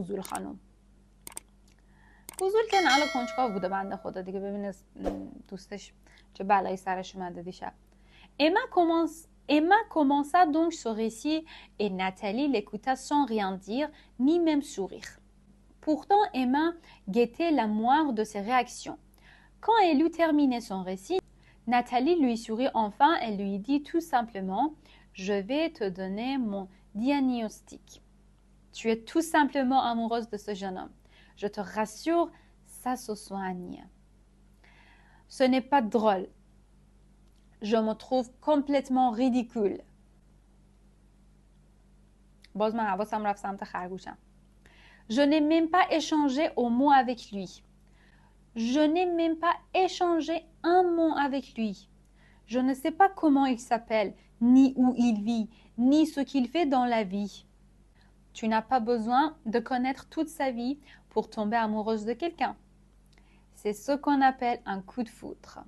فضول خانم. فضول که نعل کنجکاو بوده بنده خدا دیگه، ببینه دوستش چه بلایی سرش اومده دیشب. Emma commença donc ce récit et Nathalie l'écouta sans rien dire, ni même sourire. Pourtant, Emma guettait la moindre de ses réactions. Quand elle eut terminé son récit, Nathalie lui sourit enfin et lui dit tout simplement « Je vais te donner mon diagnostic. Tu es tout simplement amoureuse de ce jeune homme. Je te rassure, ça se soigne. Ce n'est pas drôle. Je me trouve complètement ridicule. » باز من حواسم رفت سمت خرگوشم. Je n'ai même pas échangé un mot avec lui. Je n'ai même pas échangé un mot avec lui. Je ne sais pas comment il s'appelle, ni où il vit, ni ce qu'il fait dans la vie. Tu n'as pas besoin de connaître toute sa vie pour tomber amoureuse de quelqu'un. C'est ce qu'on appelle un coup de foudre.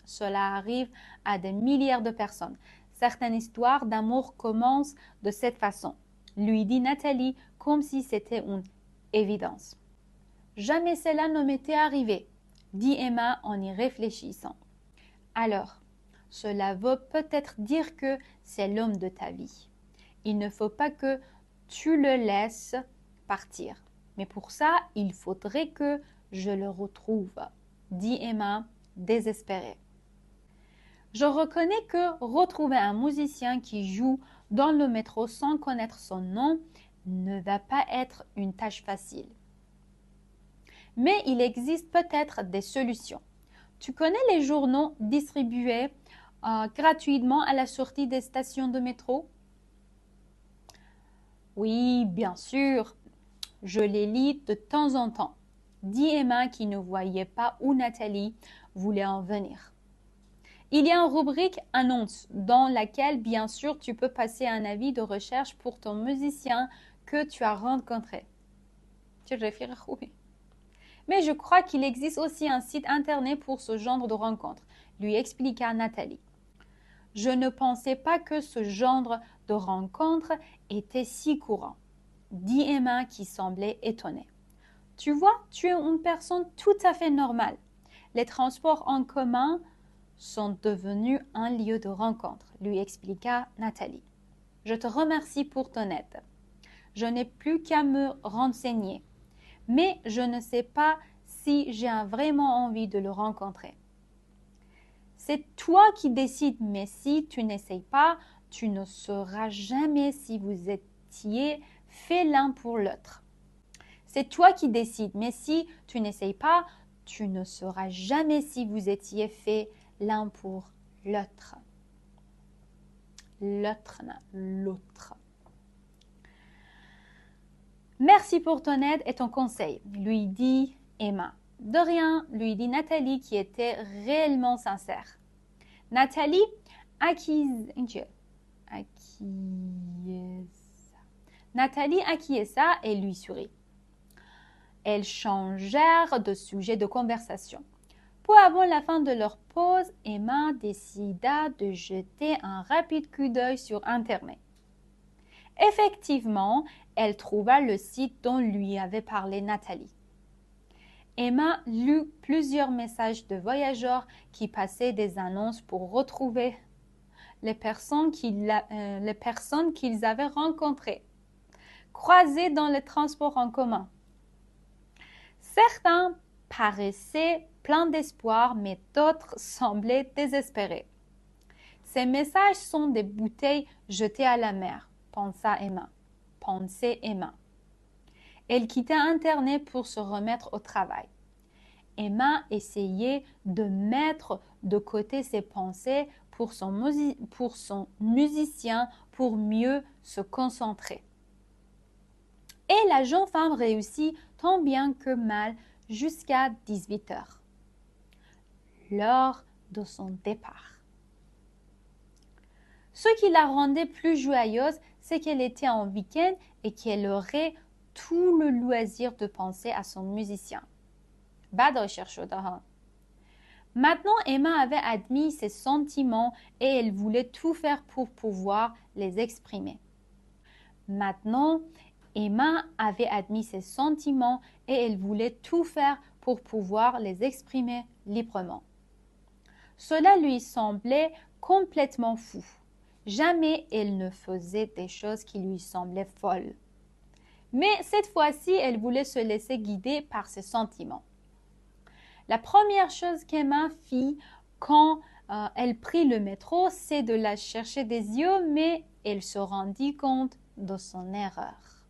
Cela arrive à des milliards de personnes. Certaines histoires d'amour commencent de cette façon, lui dit Nathalie comme si c'était une évidence. Jamais cela ne m'était arrivé, dit Emma en y réfléchissant. Alors, cela veut peut-être dire que c'est l'homme de ta vie. Il ne faut pas que tu le laisses partir. Mais pour ça, il faudrait que je le retrouve, dit Emma, désespérée. Je reconnais que retrouver un musicien qui joue dans le métro sans connaître son nom ne va pas être une tâche facile. Mais il existe peut-être des solutions. Tu connais les journaux distribués gratuitement à la sortie des stations de métro? Oui, bien sûr. Je les lis de temps en temps, dit Emma qui ne voyait pas où Nathalie voulait en venir. Il y a une rubrique annonce dans laquelle, bien sûr, tu peux passer un avis de recherche pour ton musicien que tu as rencontré. Mais je crois qu'il existe aussi un site internet pour ce genre de rencontre, lui expliqua Nathalie. Je ne pensais pas que ce genre de rencontre était si courant, dit Emma qui semblait étonnée. Tu vois, tu es une personne tout à fait normale. Les transports en commun sont devenus un lieu de rencontre, lui expliqua Nathalie. Je te remercie pour ton aide. Je n'ai plus qu'à me renseigner, mais je ne sais pas si j'ai vraiment envie de le rencontrer. C'est toi qui décides, mais si tu n'essayes pas, tu ne sauras jamais si vous étiez faits l'un pour l'autre. C'est toi qui décides, mais si tu n'essayes pas, tu ne sauras jamais si vous étiez faits l'un pour l'autre. L'autre. Merci pour ton aide et ton conseil, lui dit Emma. De rien, lui dit Nathalie qui était réellement sincère. Nathalie acquiesça et lui sourit. Elles changèrent de sujet de conversation. Peu avant la fin de leur pause, Emma décida de jeter un rapide coup d'œil sur Internet. Effectivement, elle trouva le site dont lui avait parlé Nathalie. Emma lut plusieurs messages de voyageurs qui passaient des annonces pour retrouver les personnes qu'ils avaient rencontrées, croisées dans les transports en commun. Certains paraissaient pleins d'espoir, mais d'autres semblaient désespérés. Ces messages sont des bouteilles jetées à la mer, pensait Emma. Elle quitta Internet pour se remettre au travail. Emma essayait de mettre de côté ses pensées pour son musicien pour mieux se concentrer. Et la jeune femme réussit tant bien que mal jusqu'à 18 heures, l'heure de son départ. Ce qui la rendait plus joyeuse, c'est qu'elle était en week-end et qu'elle aurait tout le loisir de penser à son musicien. Maintenant, Emma avait admis ses sentiments et elle voulait tout faire pour pouvoir les exprimer. Maintenant, Emma avait admis ses sentiments et elle voulait tout faire pour pouvoir les exprimer librement. Cela lui semblait complètement fou. Jamais elle ne faisait des choses qui lui semblaient folles. Mais cette fois-ci, elle voulait se laisser guider par ses sentiments. La première chose qu'Emma fit quand elle prit le métro, c'est de la chercher des yeux, mais elle se rendit compte de son erreur.